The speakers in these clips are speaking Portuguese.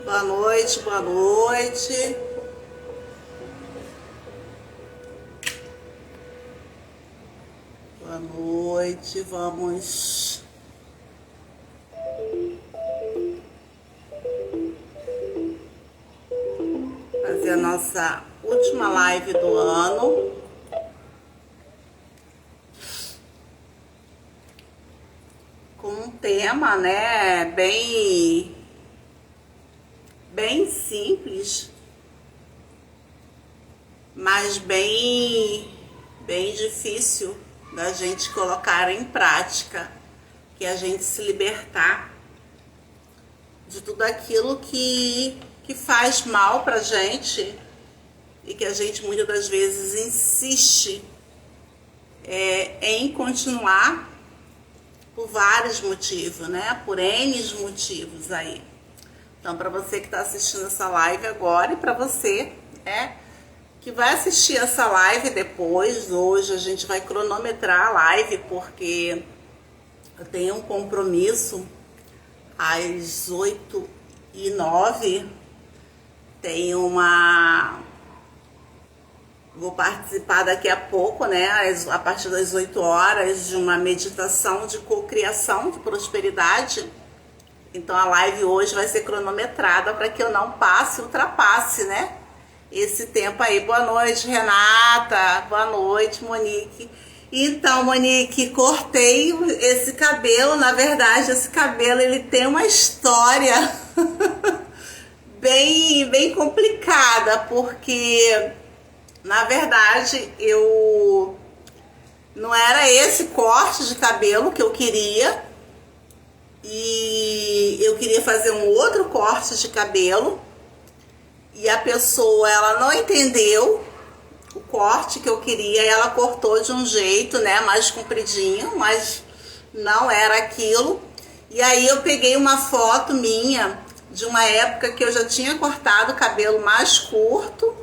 Boa noite, boa noite. Boa noite, vamos fazer a nossa última live do ano. Com um tema, né, bem simples, mas bem difícil da gente colocar em prática, que é a gente se libertar de tudo aquilo que faz mal pra gente e que a gente muitas das vezes insiste em continuar por vários motivos, né? Por N motivos aí. Então, para você que está assistindo essa live agora e para você que vai assistir essa live depois, hoje a gente vai cronometrar a live porque eu tenho um compromisso às 8h09. Vou participar daqui a pouco, né, a partir das 8 horas, de uma meditação de cocriação de prosperidade. Então a live hoje vai ser cronometrada para que eu não ultrapasse, né, esse tempo aí. Boa noite, Renata. Boa noite, Monique. Então, Monique, cortei esse cabelo. Na verdade, esse cabelo ele tem uma história bem complicada, porque na verdade não era esse corte de cabelo que eu queria, e eu queria fazer um outro corte de cabelo, e a pessoa, ela não entendeu o corte que eu queria, e ela cortou de um jeito, né, mais compridinho, mas não era aquilo. E aí eu peguei uma foto minha de uma época que eu já tinha cortado o cabelo mais curto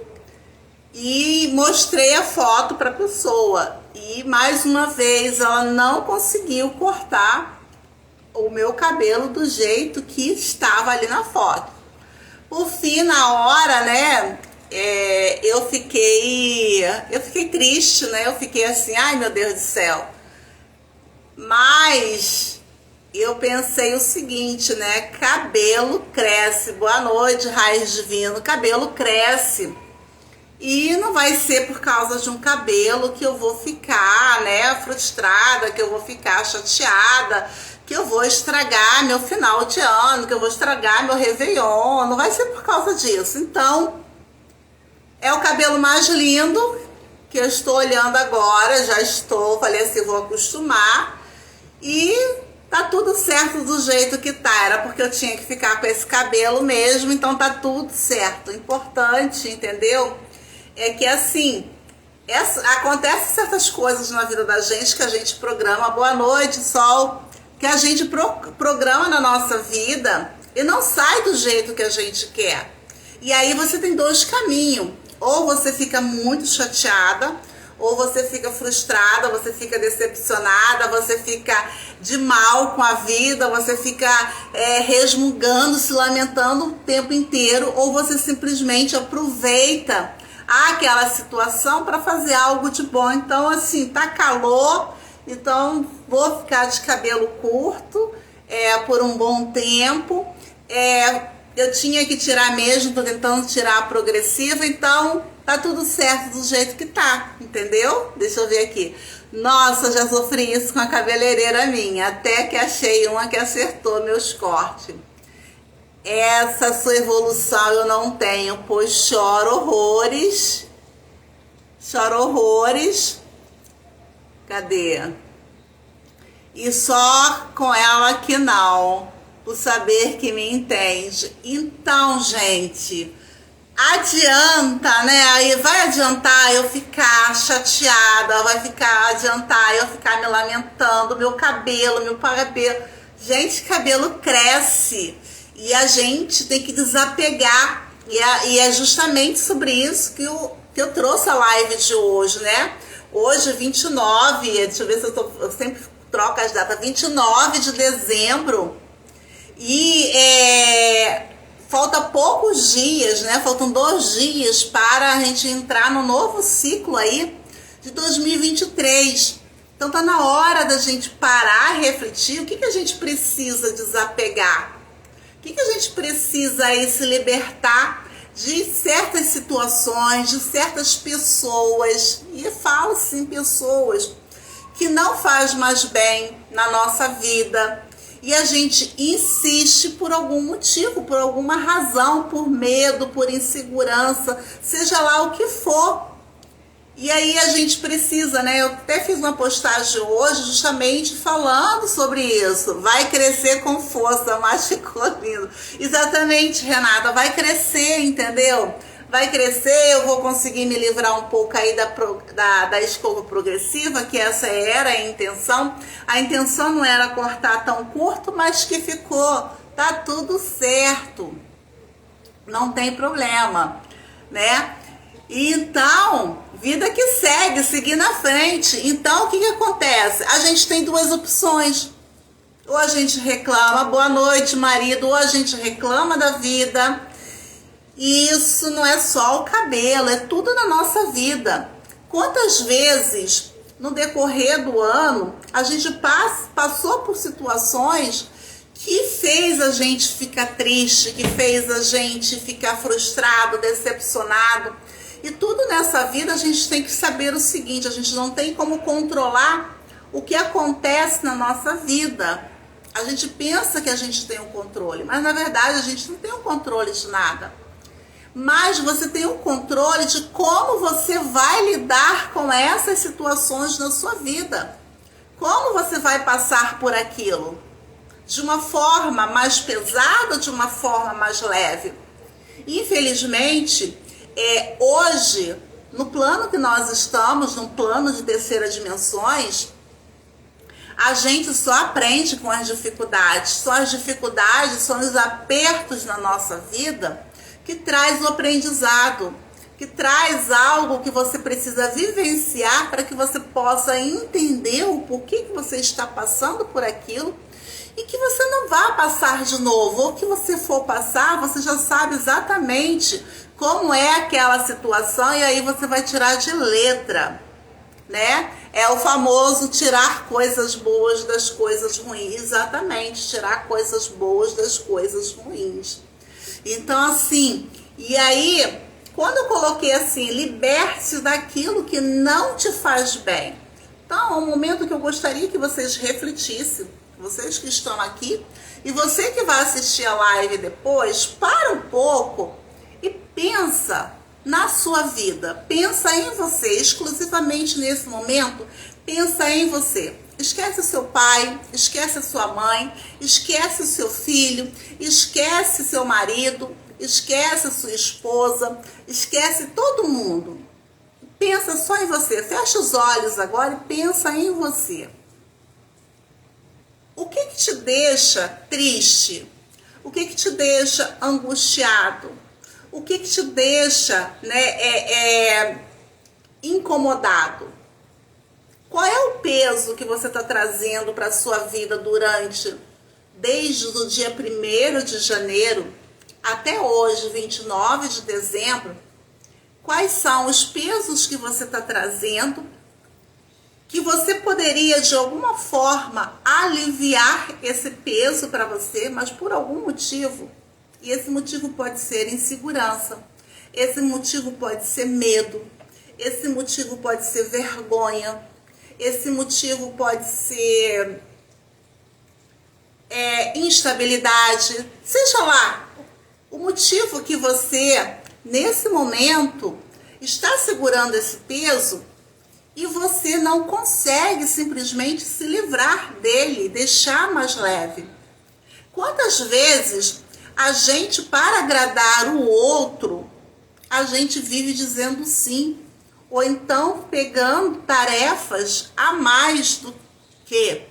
e mostrei a foto para a pessoa, e mais uma vez ela não conseguiu cortar o meu cabelo do jeito que estava ali na foto. Por fim, na hora, né, eu fiquei triste, né? Eu fiquei assim, ai meu Deus do céu. Mas eu pensei o seguinte, né? Cabelo cresce. Boa noite, Raiz Divino. Cabelo cresce. E não vai ser por causa de um cabelo que eu vou ficar, né, frustrada, que eu vou ficar chateada, que eu vou estragar meu final de ano, que eu vou estragar meu Réveillon. Não vai ser por causa disso. Então, é o cabelo mais lindo que eu estou olhando agora. Falei assim, vou acostumar. E tá tudo certo do jeito que tá. Era porque eu tinha que ficar com esse cabelo mesmo, então tá tudo certo. O importante, entendeu? É que assim, acontecem certas coisas na vida da gente que a gente programa. Boa noite, Sol. Que a gente programa na nossa vida e não sai do jeito que a gente quer. E aí você tem dois caminhos. Ou você fica muito chateada, ou você fica frustrada, você fica decepcionada, você fica de mal com a vida, você fica resmungando, se lamentando o tempo inteiro, ou você simplesmente aproveita aquela situação para fazer algo de bom. Então, assim, tá calor, então vou ficar de cabelo curto por um bom tempo. Eu tinha que tirar mesmo, tô tentando tirar a progressiva, então tá tudo certo do jeito que tá, entendeu? Deixa eu ver aqui. Nossa, já sofri isso com a cabeleireira minha, até que achei uma que acertou meus cortes. Essa sua evolução eu não tenho, pois choro horrores. Choro horrores. Cadê? E só com ela que não, por saber que me entende. Então, gente, adianta, né? Aí vai adiantar eu ficar chateada, vai adiantar eu ficar me lamentando, meu cabelo. Gente, cabelo cresce. E a gente tem que desapegar. E é justamente sobre isso que eu trouxe a live de hoje, né? Hoje, 29, deixa eu ver se eu sempre troco as datas, 29 de dezembro. E falta poucos dias, né? Faltam 2 dias para a gente entrar no novo ciclo aí de 2023. Então tá na hora da gente parar e refletir o que a gente precisa desapegar. O que a gente precisa aí se libertar de certas situações, de certas pessoas. E falo sim, pessoas que não faz mais bem na nossa vida. E a gente insiste por algum motivo, por alguma razão, por medo, por insegurança, seja lá o que for. E aí a gente precisa, né? Eu até fiz uma postagem hoje justamente falando sobre isso. Vai crescer com força, mas ficou lindo. Exatamente, Renata, vai crescer, entendeu? Vai crescer, eu vou conseguir me livrar um pouco aí da escova progressiva, que essa era a intenção. A intenção não era cortar tão curto, mas que ficou. Tá tudo certo. Não tem problema, né? Então, vida que segue, seguir na frente. Então, o que acontece? A gente tem 2 opções. Ou a gente reclama, boa noite, marido, ou a gente reclama da vida. E isso não é só o cabelo, é tudo na nossa vida. Quantas vezes, no decorrer do ano, a gente passou por situações que fez a gente ficar triste, que fez a gente ficar frustrado, decepcionado. E tudo nessa vida a gente tem que saber o seguinte, a gente não tem como controlar o que acontece na nossa vida. A gente pensa que a gente tem um controle, mas na verdade a gente não tem um controle de nada. Mas você tem um controle de como você vai lidar com essas situações na sua vida. Como você vai passar por aquilo? De uma forma mais pesada, de uma forma mais leve? Infelizmente, hoje, no plano que nós estamos, num plano de terceira dimensões, a gente só aprende com as dificuldades. São as dificuldades, são os apertos na nossa vida que traz o aprendizado, que traz algo que você precisa vivenciar para que você possa entender o porquê que você está passando por aquilo e que você não vá passar de novo. Ou que você for passar, você já sabe exatamente como é aquela situação e aí você vai tirar de letra, né? É o famoso tirar coisas boas das coisas ruins. Exatamente, tirar coisas boas das coisas ruins. Então, assim, e aí, quando eu coloquei assim, liberte-se daquilo que não te faz bem. Então, é um momento que eu gostaria que vocês refletissem, vocês que estão aqui, e você que vai assistir a live depois, para um pouco e pensa na sua vida. Pensa em você, exclusivamente nesse momento, pensa em você. Esquece o seu pai, esquece a sua mãe, esquece o seu filho, esquece seu marido, esquece a sua esposa, esquece todo mundo. Pensa só em você. Fecha os olhos agora e pensa em você. O que te deixa triste? O que te deixa angustiado? O que te deixa, né, incomodado? Qual é o peso que você está trazendo para a sua vida desde o dia 1º de janeiro até hoje, 29 de dezembro? Quais são os pesos que você está trazendo que você poderia, de alguma forma, aliviar esse peso para você, mas por algum motivo? E esse motivo pode ser insegurança, esse motivo pode ser medo, esse motivo pode ser vergonha, esse motivo pode ser instabilidade, seja lá o motivo que você, nesse momento, está segurando esse peso e você não consegue simplesmente se livrar dele, deixar mais leve. Quantas vezes a gente, para agradar o outro, a gente vive dizendo sim, ou então pegando tarefas a mais do que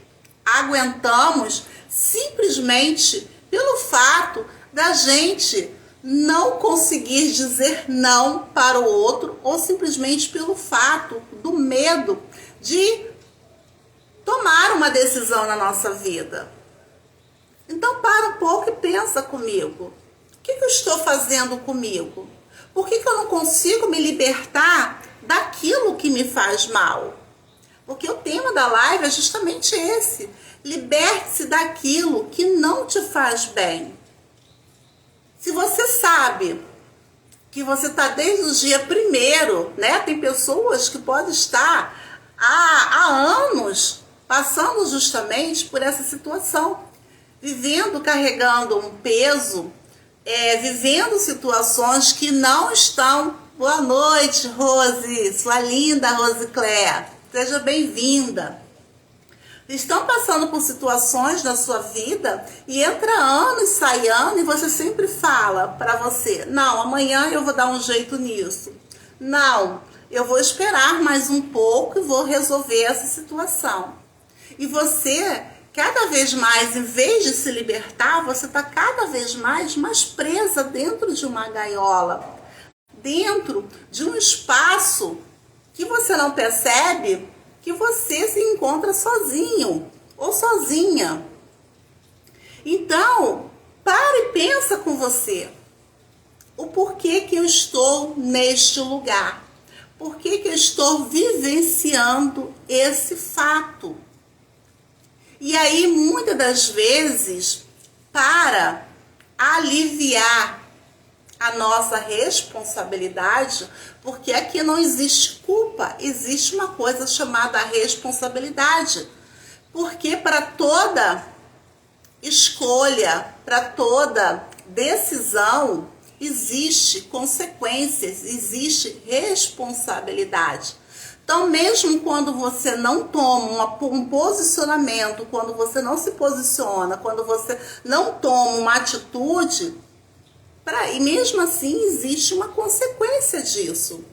aguentamos, simplesmente pelo fato da gente não conseguir dizer não para o outro, ou simplesmente pelo fato do medo de tomar uma decisão na nossa vida. Então para um pouco e pensa comigo. que eu estou fazendo comigo? Por que eu não consigo me libertar daquilo que me faz mal? Porque o tema da live é justamente esse. Liberte-se daquilo que não te faz bem. Se você sabe que você está desde o dia primeiro, né? Tem pessoas que podem estar há anos passando justamente por essa situação, vivendo, carregando um peso, vivendo situações que não estão... Boa noite, Rose, sua linda Rose Cléa, seja bem-vinda. Estão passando por situações na sua vida e entra ano e sai ano e você sempre fala para você: não, amanhã eu vou dar um jeito nisso. Não, eu vou esperar mais um pouco e vou resolver essa situação. E você, cada vez mais, em vez de se libertar, você está cada vez mais presa dentro de uma gaiola, dentro de um espaço que você não percebe que você se encontra sozinho ou sozinha. Então, para e pensa com você. O porquê que eu estou neste lugar? Por que eu estou vivenciando esse fato? E aí, muitas das vezes, para aliviar a nossa responsabilidade, porque aqui não existe culpa, existe uma coisa chamada responsabilidade. Porque para toda escolha, para toda decisão, existe consequências, existe responsabilidade. Então, mesmo quando você não toma um posicionamento, quando você não se posiciona, quando você não toma uma atitude, e mesmo assim existe uma consequência disso.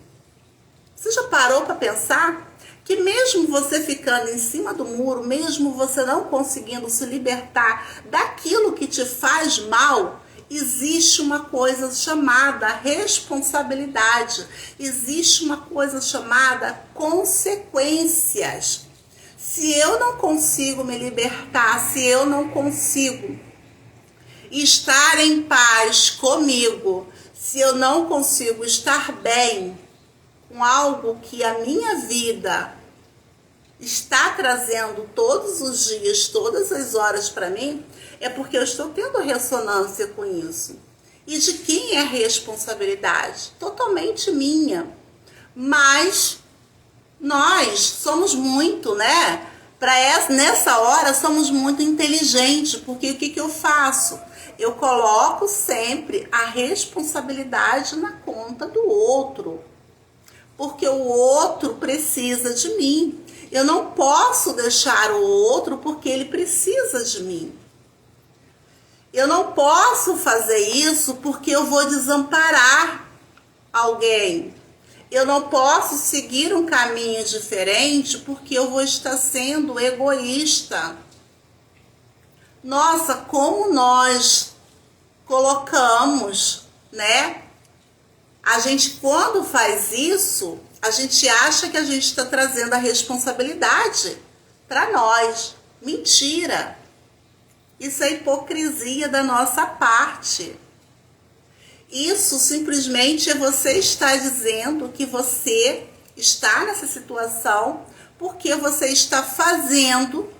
Você já parou para pensar que mesmo você ficando em cima do muro, mesmo você não conseguindo se libertar daquilo que te faz mal, existe uma coisa chamada responsabilidade, existe uma coisa chamada consequências. Se eu não consigo me libertar, se eu não consigo estar em paz comigo, se eu não consigo estar bem com algo que a minha vida está trazendo todos os dias, todas as horas para mim, é porque eu estou tendo ressonância com isso. E de quem é a responsabilidade? Totalmente minha. Mas nós somos muito, né? Nessa hora somos muito inteligentes, porque o que eu faço? Eu coloco sempre a responsabilidade na conta do outro, porque o outro precisa de mim. Eu não posso deixar o outro porque ele precisa de mim. Eu não posso fazer isso porque eu vou desamparar alguém. Eu não posso seguir um caminho diferente porque eu vou estar sendo egoísta. Nossa, como nós colocamos, né? A gente, quando faz isso, a gente acha que a gente está trazendo a responsabilidade para nós. Mentira! Isso é hipocrisia da nossa parte. Isso simplesmente é você estar dizendo que você está nessa situação porque você está fazendo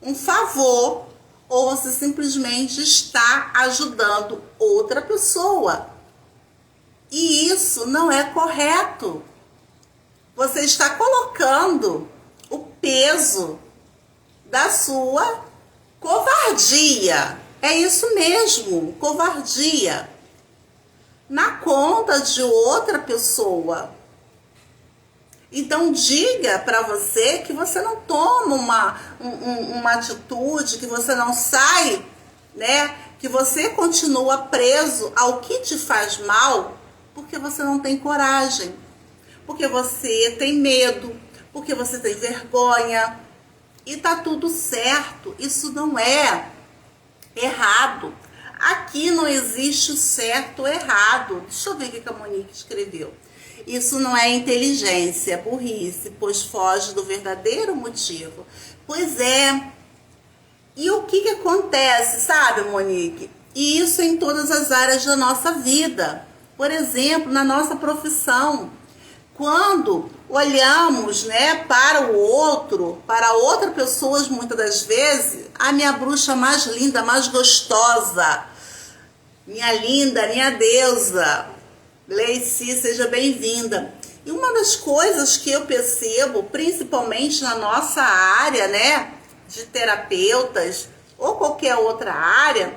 um favor ou você simplesmente está ajudando outra pessoa. E isso não é correto. Você está colocando o peso da sua covardia. É isso mesmo, covardia. Na conta de outra pessoa. Então diga para você que você não toma uma atitude, que você não sai, né? Que você continua preso ao que te faz mal, porque você não tem coragem, porque você tem medo, porque você tem vergonha. E tá tudo certo, isso não é errado. Aqui não existe o certo ou errado. Deixa eu ver o que a Monique escreveu. Isso não é inteligência, é burrice, pois foge do verdadeiro motivo. Pois é. E o que acontece, sabe, Monique? E isso em todas as áreas da nossa vida. Por exemplo, na nossa profissão. Quando olhamos, né, para o outro, para outra pessoa, muitas das vezes, a minha bruxa mais linda, mais gostosa, minha linda, minha deusa, Leici, seja bem-vinda. E uma das coisas que eu percebo, principalmente na nossa área, né, de terapeutas ou qualquer outra área,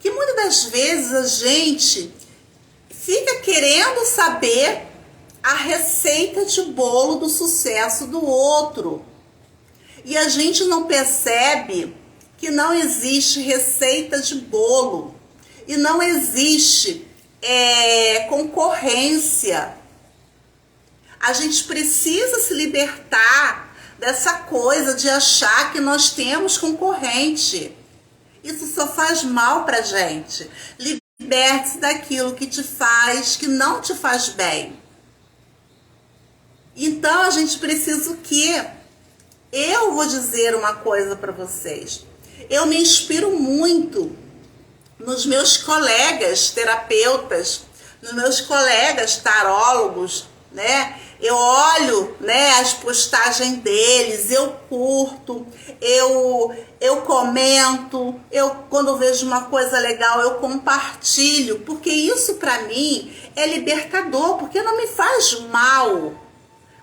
que muitas das vezes a gente fica querendo saber a receita de bolo do sucesso do outro. E a gente não percebe que não existe receita de bolo e não existe concorrência. A gente precisa se libertar dessa coisa de achar que nós temos concorrente. Isso só faz mal pra gente. Liberte-se daquilo que não te faz bem. Então a gente precisa o quê? Eu vou dizer uma coisa para vocês. Eu me inspiro muito nos meus colegas terapeutas, nos meus colegas tarólogos, né? Eu olho, né, as postagens deles, eu curto, eu comento, quando eu vejo uma coisa legal eu compartilho, porque isso para mim é libertador, porque não me faz mal.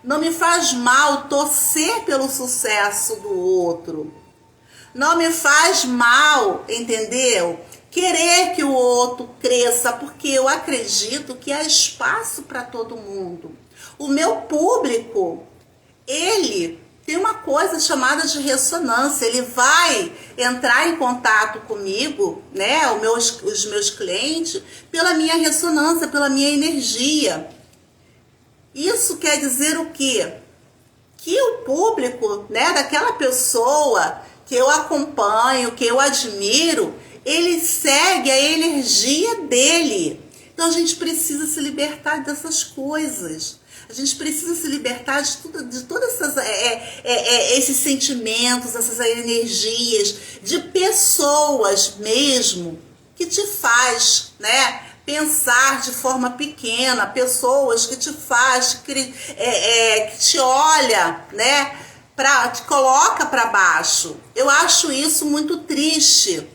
Não me faz mal torcer pelo sucesso do outro. Não me faz mal, entendeu? Querer que o outro cresça, porque eu acredito que há espaço para todo mundo. O meu público, ele tem uma coisa chamada de ressonância. Ele vai entrar em contato comigo, né? Os meus clientes, pela minha ressonância, pela minha energia. Isso quer dizer o quê? Que o público, né, daquela pessoa que eu acompanho, que eu admiro, ele segue a energia dele. Então a gente precisa se libertar dessas coisas. A gente precisa se libertar de todos esses sentimentos, essas energias, de pessoas mesmo, que te faz, né, pensar de forma pequena, pessoas que te faz, que te olha, né, te coloca para baixo. Eu acho isso muito triste.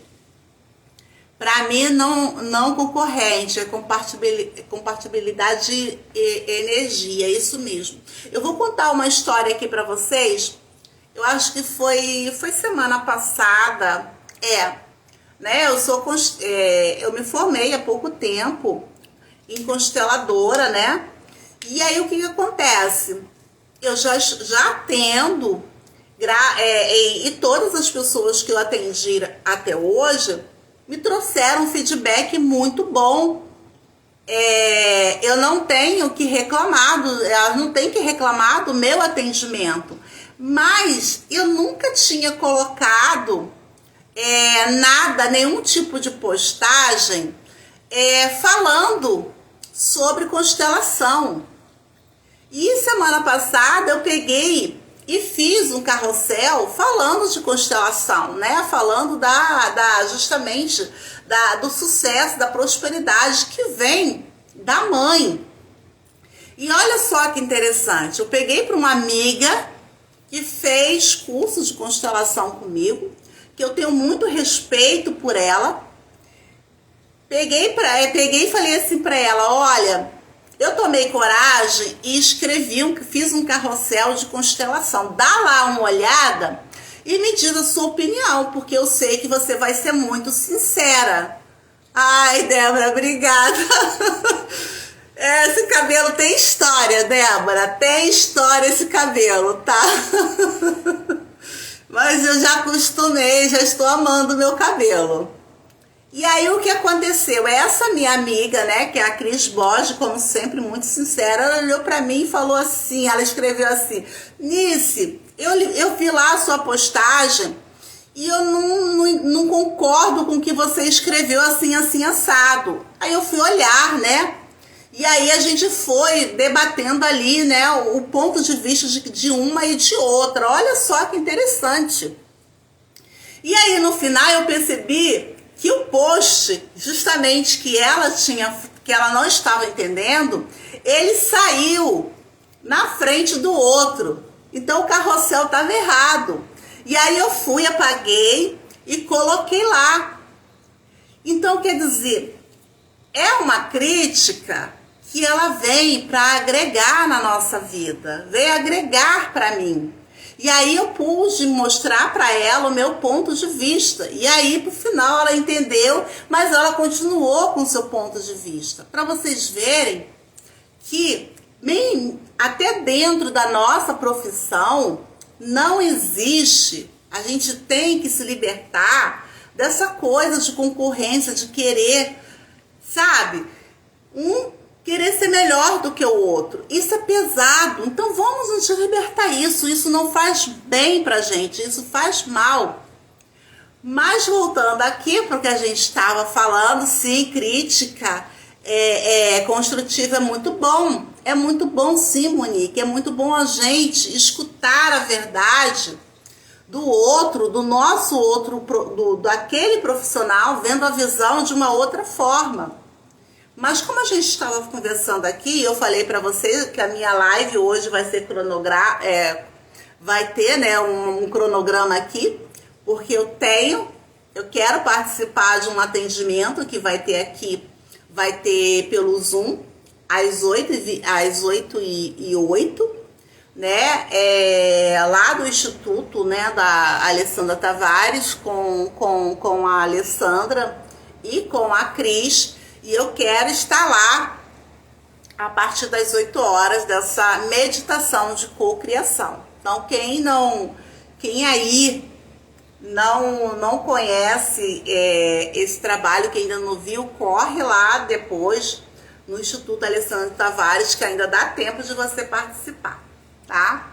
Para mim, não concorrente, é compatibilidade de energia, é isso mesmo. Eu vou contar uma história aqui para vocês. Eu acho que foi semana passada, né? Eu me formei há pouco tempo em consteladora, né? E aí o que acontece? Eu já atendo, e todas as pessoas que eu atendi até hoje me trouxeram um feedback muito bom. Eu não tenho que reclamar, elas não têm que reclamar do meu atendimento, mas eu nunca tinha colocado nenhum tipo de postagem falando sobre constelação. E semana passada eu peguei e fiz um carrossel falando de constelação, né? Falando justamente do sucesso, da prosperidade que vem da mãe. E olha só que interessante, eu peguei para uma amiga que fez curso de constelação comigo, que eu tenho muito respeito por ela. Peguei e falei assim para ela: olha, eu tomei coragem e fiz um carrossel de constelação. Dá lá uma olhada e me diz a sua opinião, porque eu sei que você vai ser muito sincera. Ai, Débora, obrigada. Esse cabelo tem história, Débora. Tem história esse cabelo, tá? Mas eu já acostumei, já estou amando o meu cabelo. E aí o que aconteceu? Essa minha amiga, né, que é a Cris Borges, como sempre, muito sincera, ela olhou pra mim e falou assim, ela escreveu assim: Nice, eu vi lá a sua postagem e eu não concordo com o que você escreveu assim, assim, assado. Aí eu fui olhar, né? E aí a gente foi debatendo ali, né, o ponto de vista de uma e de outra. Olha só que interessante. E aí no final eu percebi que o post, justamente que ela não estava entendendo, ele saiu na frente do outro. Então o carrossel estava errado. E aí eu fui, apaguei e coloquei lá. Então, quer dizer, é uma crítica que ela vem para agregar na nossa vida, vem agregar para mim. E aí eu pude mostrar para ela o meu ponto de vista. E aí, pro final, ela entendeu, mas ela continuou com o seu ponto de vista. Para vocês verem que até dentro da nossa profissão não existe, a gente tem que se libertar dessa coisa de concorrência, de querer, sabe, querer ser melhor do que o outro. Isso é pesado, então vamos nos libertar isso não faz bem pra gente, isso faz mal. Mas voltando aqui para o que a gente estava falando, sim, crítica construtiva é muito bom sim, Monique, é muito bom a gente escutar a verdade do outro, do nosso outro, daquele profissional, vendo a visão de uma outra forma. Mas como a gente estava conversando aqui, eu falei para vocês que a minha live hoje vai ser vai ter, né, um cronograma aqui, porque eu quero participar de um atendimento que vai ter aqui, vai ter pelo Zoom, às 8h08, né, lá do Instituto, né, da Alessandra Tavares, com a Alessandra e com a Cris, e eu quero estar lá a partir das 8 horas dessa meditação de cocriação. Então, quem aí não conhece esse trabalho, que ainda não viu, corre lá depois no Instituto Alessandra Tavares, que ainda dá tempo de você participar, tá?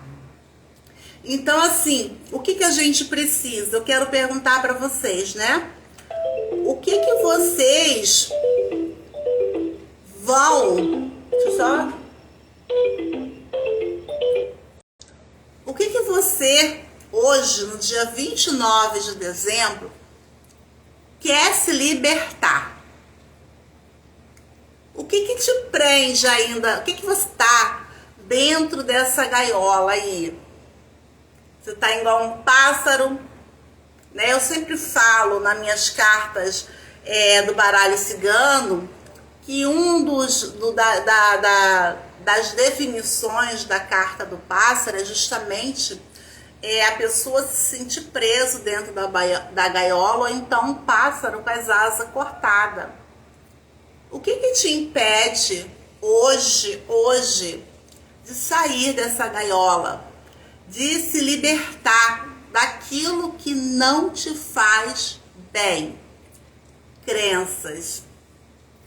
Então, assim, o que a gente precisa? Eu quero perguntar para vocês, né? O que vocês vão... Deixa eu só... O que você, hoje, no dia 29 de dezembro, quer se libertar? O que te prende ainda? O que você está dentro dessa gaiola aí? Você está igual um pássaro, né? Eu sempre falo nas minhas cartas do baralho cigano que das definições da carta do pássaro é justamente a pessoa se sentir preso dentro da gaiola, ou então um pássaro com as asas cortadas. O que te impede hoje de sair dessa gaiola, de se libertar daquilo que não te faz bem? Crenças.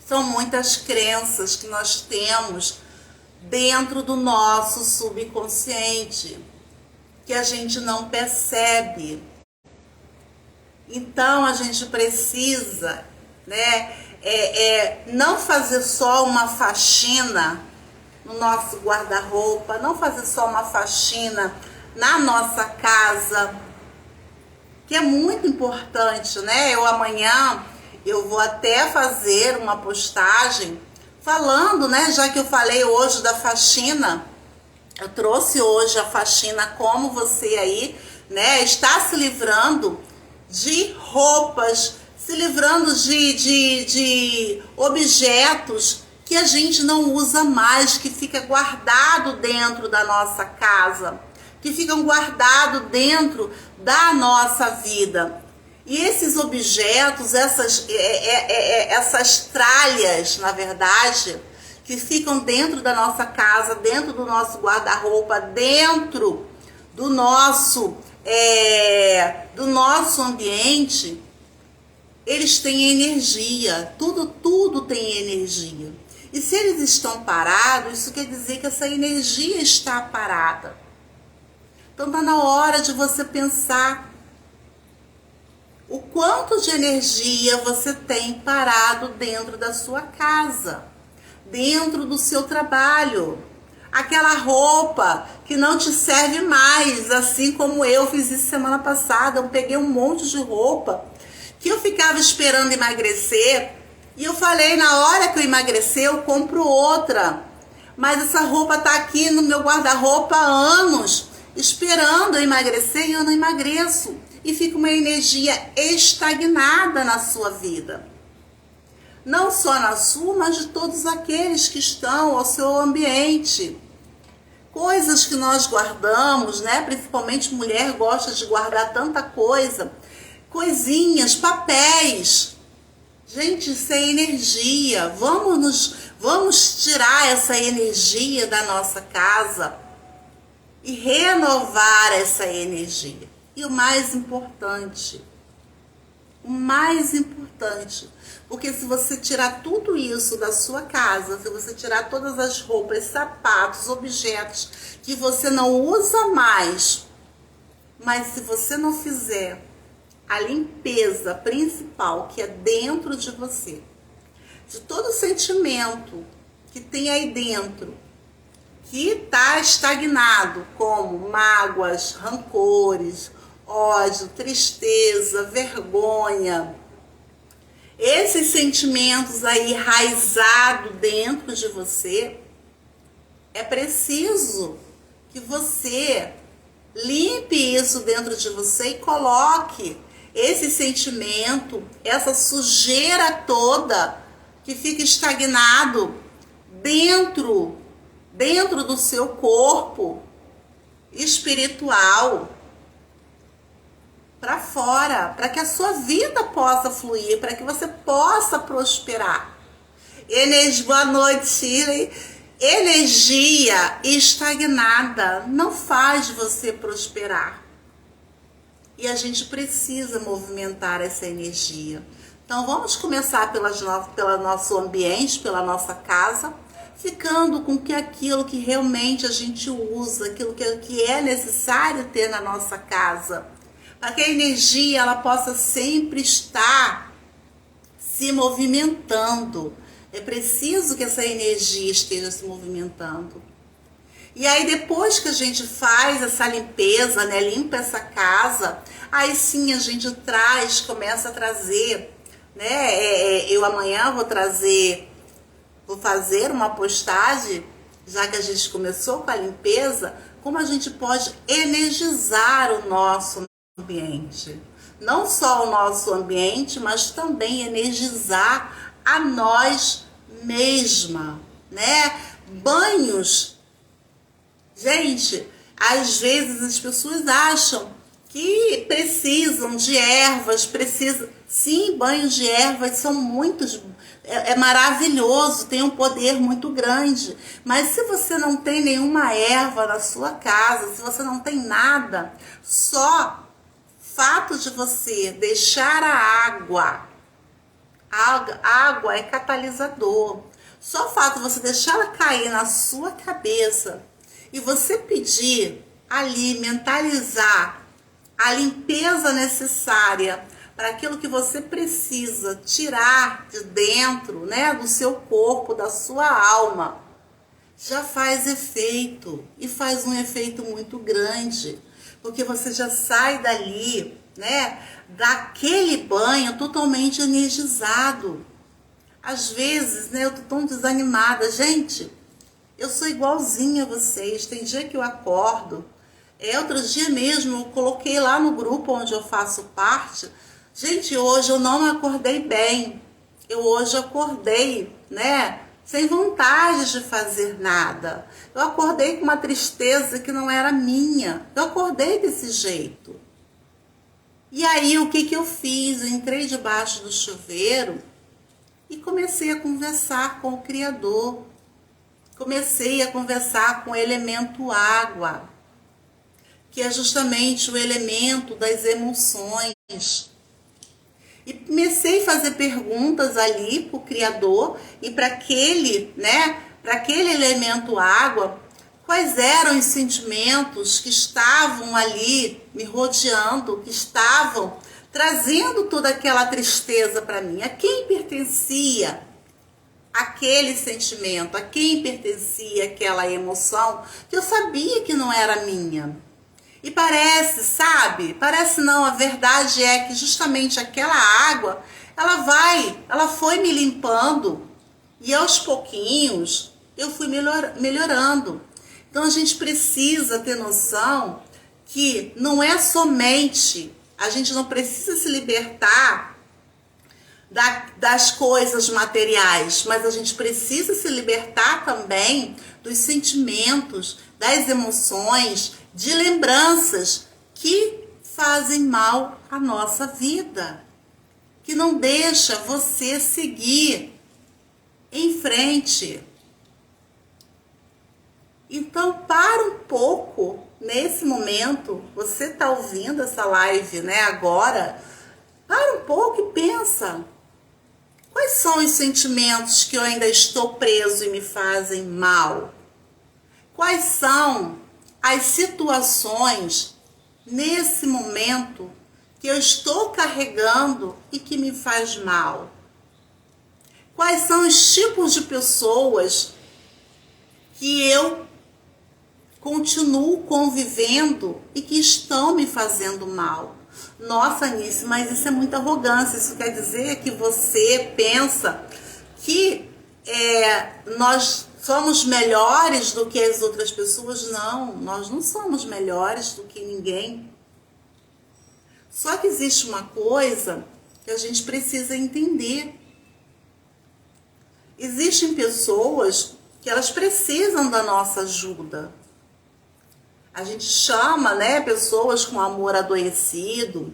São muitas crenças que nós temos dentro do nosso subconsciente, que a gente não percebe. Então a gente precisa, né, não fazer só uma faxina no nosso guarda-roupa, não fazer só uma faxina na nossa casa, que é muito importante, né? Amanhã eu vou até fazer uma postagem falando, né, já que eu falei hoje da faxina, eu trouxe hoje a faxina, como você aí, né, está se livrando de roupas, se livrando de objetos que a gente não usa mais, que fica guardado dentro da nossa casa, que ficam guardados dentro da nossa vida. E esses objetos, essas tralhas, na verdade, que ficam dentro da nossa casa, dentro do nosso guarda-roupa, dentro do nosso ambiente, eles têm energia, tudo tem energia. E se eles estão parados, isso quer dizer que essa energia está parada. Então está na hora de você pensar o quanto de energia você tem parado dentro da sua casa, dentro do seu trabalho. Aquela roupa que não te serve mais, assim como eu fiz isso semana passada. Eu peguei um monte de roupa que eu ficava esperando emagrecer, e eu falei, na hora que eu emagrecer, eu compro outra. Mas essa roupa tá aqui no meu guarda-roupa há anos, esperando eu emagrecer, e eu não emagreço. E fica uma energia estagnada na sua vida. Não só na sua, mas de todos aqueles que estão ao seu ambiente. Coisas que nós guardamos, né? Principalmente mulher gosta de guardar tanta coisa. Coisinhas, papéis. Gente, isso é energia. Vamos tirar essa energia da nossa casa e renovar essa energia. E o mais importante, porque se você tirar tudo isso da sua casa, se você tirar todas as roupas, sapatos, objetos que você não usa mais, mas se você não fizer a limpeza principal que é dentro de você, de todo sentimento que tem aí dentro, que está estagnado, como mágoas, rancores, ódio, tristeza, vergonha, esses sentimentos aí enraizados dentro de você, é preciso que você limpe isso dentro de você e coloque esse sentimento, essa sujeira toda que fica estagnado dentro do seu corpo espiritual, para fora, para que a sua vida possa fluir, para que você possa prosperar. Boa noite, Shirley. Energia estagnada não faz você prosperar. E a gente precisa movimentar essa energia. Então vamos começar pelo nosso ambiente, pela nossa casa, ficando com aquilo que realmente a gente usa, aquilo que é necessário ter na nossa casa, para que a energia ela possa sempre estar se movimentando. É preciso que essa energia esteja se movimentando. E aí depois que a gente faz essa limpeza, né, limpa essa casa, aí sim a gente começa a trazer, né, eu amanhã vou fazer uma postagem, já que a gente começou com a limpeza, como a gente pode energizar o nosso ambiente. Não só o nosso ambiente, mas também energizar a nós mesma, né? Banhos. Gente, às vezes as pessoas acham que precisam de ervas, Sim, banhos de ervas são muitos, é maravilhoso, tem um poder muito grande. Mas se você não tem nenhuma erva na sua casa, se você não tem nada, só fato de você deixar a água é catalisador. Só o fato de você deixar ela cair na sua cabeça e você pedir ali, mentalizar a limpeza necessária para aquilo que você precisa tirar de dentro, né, do seu corpo, da sua alma, já faz efeito, e faz um efeito muito grande, porque você já sai dali, né, daquele banho totalmente energizado. Às vezes, né, eu tô tão desanimada. Gente, eu sou igualzinha a vocês. Tem dia que eu acordo. Outro dia mesmo, eu coloquei lá no grupo onde eu faço parte. Gente, hoje eu não acordei bem. Eu hoje acordei, né, sem vontade de fazer nada. Eu acordei com uma tristeza que não era minha. Eu acordei desse jeito. E aí, o que eu fiz? Eu entrei debaixo do chuveiro e comecei a conversar com o Criador. Comecei a conversar com o elemento água, que é justamente o elemento das emoções. E comecei a fazer perguntas ali para o Criador e para aquele, né, para aquele elemento água, quais eram os sentimentos que estavam ali me rodeando, que estavam trazendo toda aquela tristeza para mim. A quem pertencia aquele sentimento, a quem pertencia aquela emoção que eu sabia que não era minha. E parece, sabe? Parece não, a verdade é que justamente aquela água, ela foi me limpando e aos pouquinhos eu fui melhorando. Então a gente precisa ter noção que não é somente, a gente não precisa se libertar das coisas materiais, mas a gente precisa se libertar também dos sentimentos, das emoções, de lembranças que fazem mal à nossa vida, que não deixa você seguir em frente. Então, para um pouco, nesse momento, você está ouvindo essa live, né, agora, para um pouco e pensa, quais são os sentimentos que eu ainda estou preso e me fazem mal? Quais são as situações, nesse momento, que eu estou carregando e que me faz mal? Quais são os tipos de pessoas que eu continuo convivendo e que estão me fazendo mal? Nossa, Anice, mas isso é muita arrogância. Isso quer dizer que você pensa que nós somos melhores do que as outras pessoas? Não, nós não somos melhores do que ninguém. Só que existe uma coisa que a gente precisa entender. Existem pessoas que elas precisam da nossa ajuda. A gente chama, né, pessoas com amor adoecido,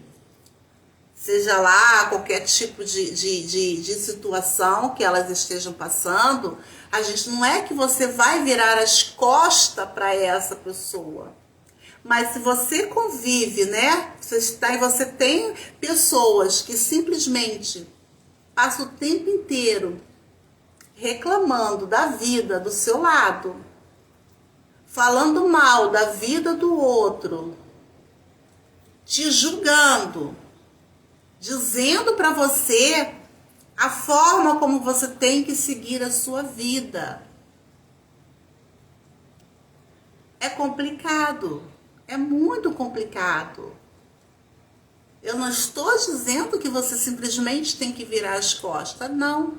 seja lá qualquer tipo de situação que elas estejam passando, a gente não é que você vai virar as costas para essa pessoa. Mas se você convive, né, você tem pessoas que simplesmente passam o tempo inteiro reclamando da vida do seu lado, falando mal da vida do outro, te julgando, dizendo para você a forma como você tem que seguir a sua vida. É complicado, é muito complicado. Eu não estou dizendo que você simplesmente tem que virar as costas, não.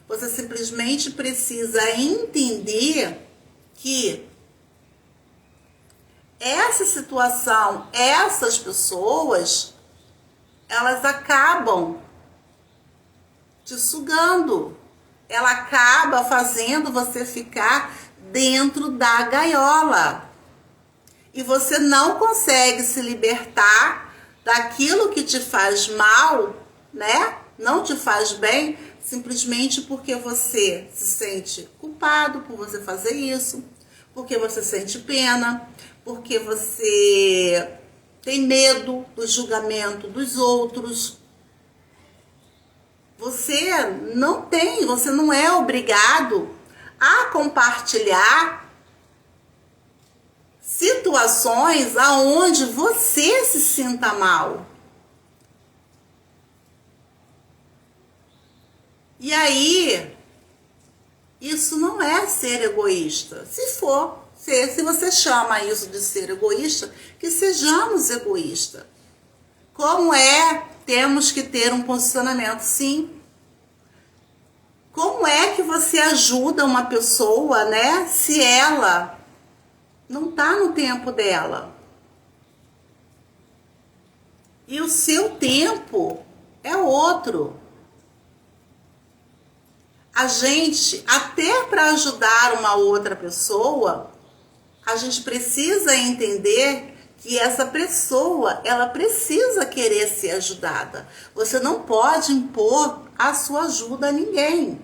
Você simplesmente precisa entender que essa situação, essas pessoas, elas acabam te sugando. Ela acaba fazendo você ficar dentro da gaiola. E você não consegue se libertar daquilo que te faz mal, né? Não te faz bem, simplesmente porque você se sente culpado por você fazer isso, porque você sente pena, porque você tem medo do julgamento dos outros. Você não é obrigado a compartilhar situações aonde você se sinta mal. E aí, isso não é ser egoísta. Se você chama isso de ser egoísta, que sejamos egoístas. Como temos que ter um posicionamento, sim. Como é que você ajuda uma pessoa, né, se ela não está no tempo dela? E o seu tempo é outro. A gente, até para ajudar uma outra pessoa, a gente precisa entender que essa pessoa, ela precisa querer ser ajudada. Você não pode impor a sua ajuda a ninguém.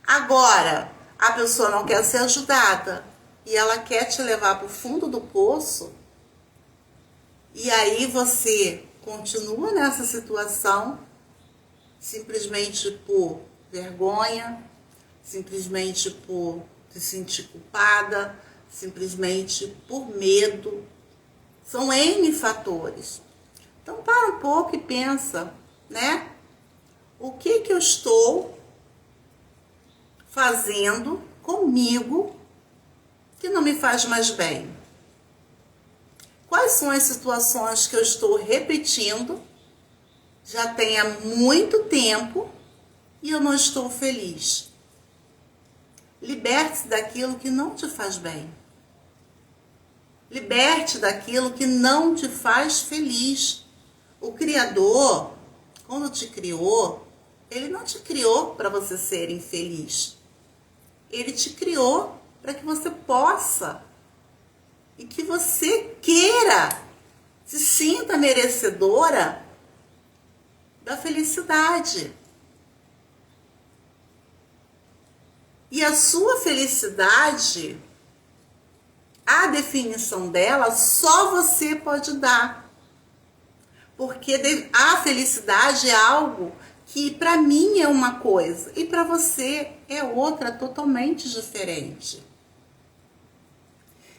Agora, a pessoa não quer ser ajudada e ela quer te levar para o fundo do poço, e aí você continua nessa situação simplesmente por vergonha, simplesmente por se sentir culpada, simplesmente por medo. São N fatores. Então, para um pouco e pensa, né? O que eu estou fazendo comigo que não me faz mais bem? Quais são as situações que eu estou repetindo já tem há muito tempo e eu não estou feliz? Liberte-se daquilo que não te faz bem. Liberte daquilo que não te faz feliz. O Criador, quando te criou, Ele não te criou para você ser infeliz. Ele te criou para que você possa e que você queira, se sinta merecedora da felicidade. E a sua felicidade, a definição dela, só você pode dar. Porque a felicidade é algo que para mim é uma coisa e para você é outra totalmente diferente.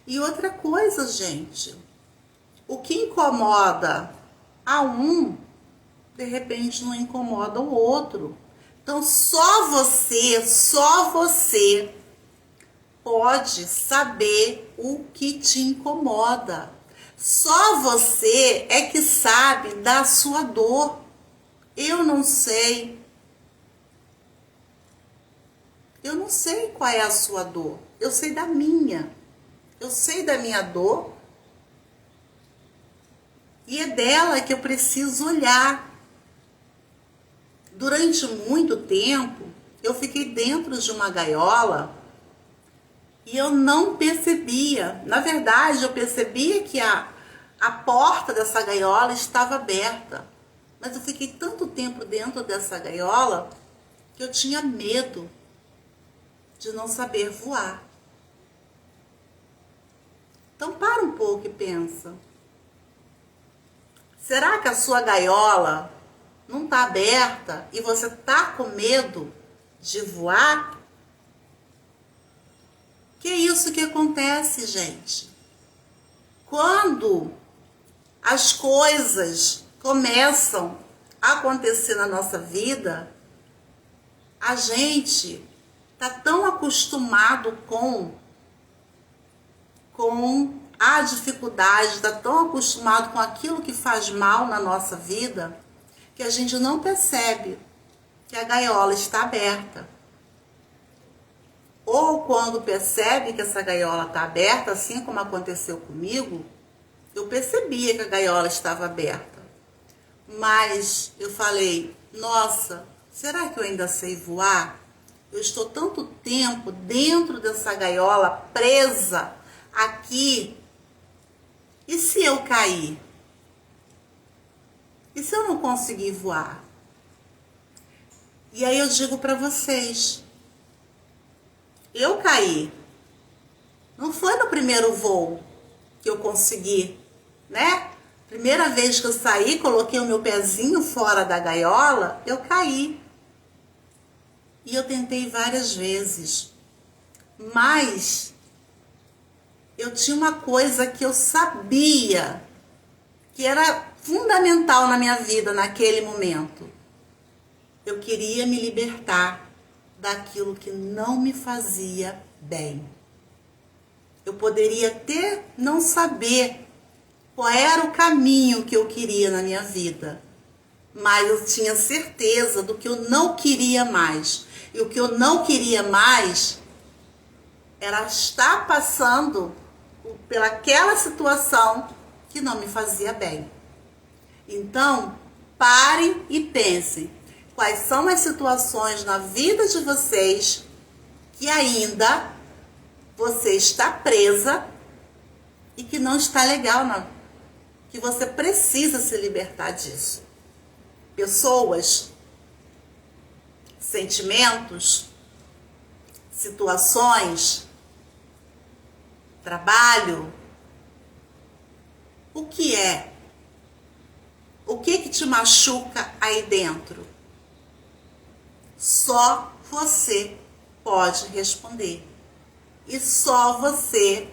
E outra coisa, gente, o que incomoda a um, de repente não incomoda o outro. Então só você pode saber o que te incomoda. Só você é que sabe da sua dor. Eu não sei. Eu não sei qual é a sua dor. Eu sei da minha. Eu sei da minha dor. E é dela que eu preciso olhar. Durante muito tempo, eu fiquei dentro de uma gaiola e eu não percebia. Na verdade, eu percebia que a porta dessa gaiola estava aberta. Mas eu fiquei tanto tempo dentro dessa gaiola que eu tinha medo de não saber voar. Então para um pouco e pensa. Será que a sua gaiola não está aberta e você está com medo de voar? Que é isso que acontece, gente. Quando as coisas começam a acontecer na nossa vida, a gente está tão acostumado com a dificuldade, está tão acostumado com aquilo que faz mal na nossa vida, que a gente não percebe que a gaiola está aberta. Ou quando percebe que essa gaiola está aberta, assim como aconteceu comigo, eu percebia que a gaiola estava aberta. Mas eu falei, nossa, será que eu ainda sei voar? Eu estou tanto tempo dentro dessa gaiola, presa aqui. E se eu cair? E se eu não conseguir voar? E aí eu digo para vocês, eu caí. Não foi no primeiro voo que eu consegui, né? Primeira vez que eu saí, coloquei o meu pezinho fora da gaiola, eu caí. E eu tentei várias vezes. Mas eu tinha uma coisa que eu sabia que era fundamental na minha vida naquele momento. Eu queria me libertar daquilo que não me fazia bem. Eu poderia até não saber qual era o caminho que eu queria na minha vida, mas eu tinha certeza do que eu não queria mais. E o que eu não queria mais era estar passando pelaquela situação que não me fazia bem. Então, parem e pensem quais são as situações na vida de vocês que ainda você está presa e que não está legal, não. Que você precisa se libertar disso. Pessoas, sentimentos, situações, trabalho. O que é? O que te machuca aí dentro? Só você pode responder. E só você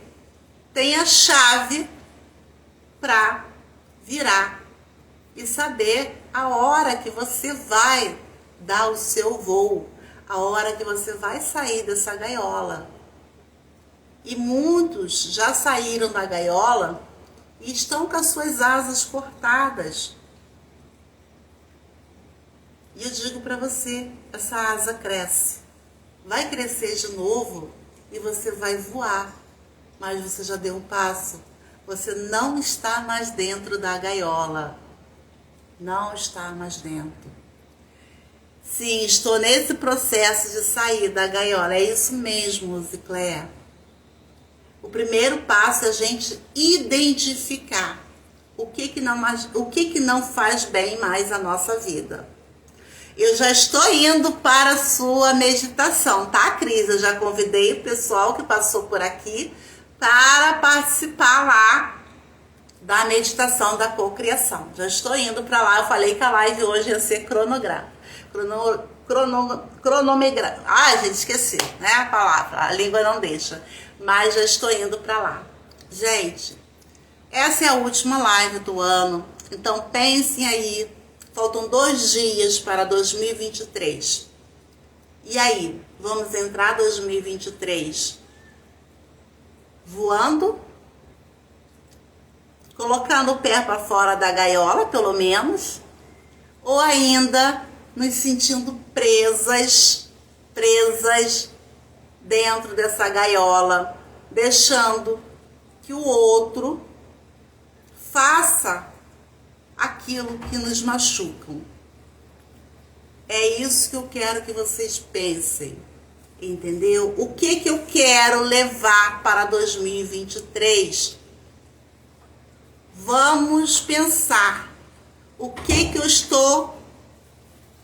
tem a chave para virar e saber a hora que você vai dar o seu voo, a hora que você vai sair dessa gaiola. E muitos já saíram da gaiola e estão com as suas asas cortadas. E eu digo para você, essa asa cresce. Vai crescer de novo e você vai voar. Mas você já deu um passo. Você não está mais dentro da gaiola. Não está mais dentro. Sim, estou nesse processo de sair da gaiola. É isso mesmo, Zicléia. O primeiro passo é a gente identificar o que não faz bem mais a nossa vida. Eu já estou indo para a sua meditação, tá, Cris? Eu já convidei o pessoal que passou por aqui para participar lá da meditação da cocriação. Já estou indo para lá. Eu falei que a live hoje ia ser cronográfica. Cronomegrafia. Ah, gente, esqueci, né? A palavra, a língua não deixa. Mas já estou indo para lá. Gente, essa é a última live do ano. Então pensem aí. Faltam 2 dias para 2023. E aí, vamos entrar 2023 voando? Colocando o pé para fora da gaiola, pelo menos? Ou ainda nos sentindo presas dentro dessa gaiola, deixando que o outro faça aquilo que nos machucam. É isso que eu quero que vocês pensem, entendeu? O que eu quero levar para 2023? Vamos pensar o que eu estou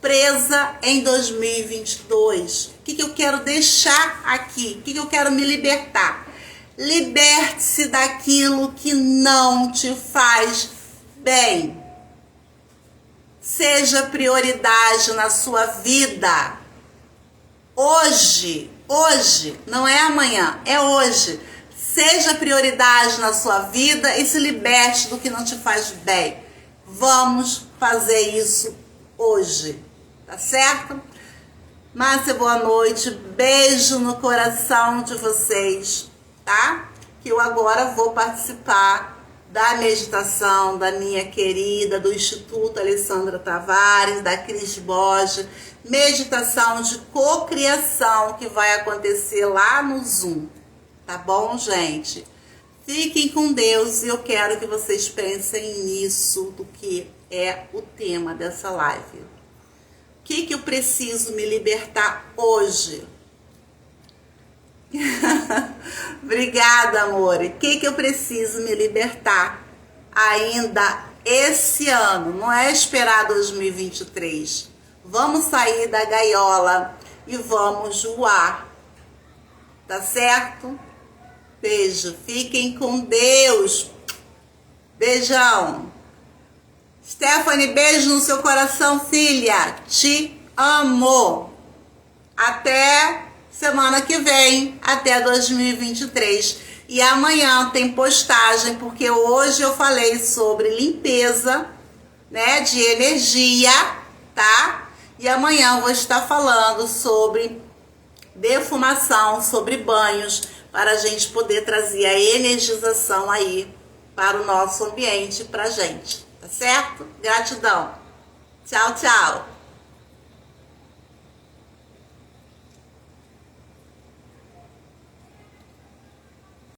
presa em 2022. O que eu quero deixar aqui? O que eu quero me libertar? Liberte-se daquilo que não te faz bem. Seja prioridade na sua vida. Hoje, não é amanhã, é hoje. Seja prioridade na sua vida e se liberte do que não te faz bem. Vamos fazer isso hoje, tá certo? Márcia, boa noite. Beijo no coração de vocês, tá? Que eu agora vou participar da meditação da minha querida, do Instituto Alessandra Tavares, da Cris Borges, meditação de cocriação que vai acontecer lá no Zoom, tá bom, gente? Fiquem com Deus e eu quero que vocês pensem nisso, do que é o tema dessa live. O que eu preciso me libertar hoje? Obrigada, amor. O que eu preciso me libertar ainda esse ano? Não é esperar 2023. Vamos sair da gaiola e vamos voar. Tá certo? Beijo. Fiquem com Deus. Beijão. Stephanie, beijo no seu coração, filha. Te amo. Até semana que vem, até 2023. E amanhã tem postagem, porque hoje eu falei sobre limpeza, né, de energia, tá? E amanhã eu vou estar falando sobre defumação, sobre banhos, para a gente poder trazer a energização aí para o nosso ambiente, pra gente, tá certo? Gratidão. Tchau, tchau.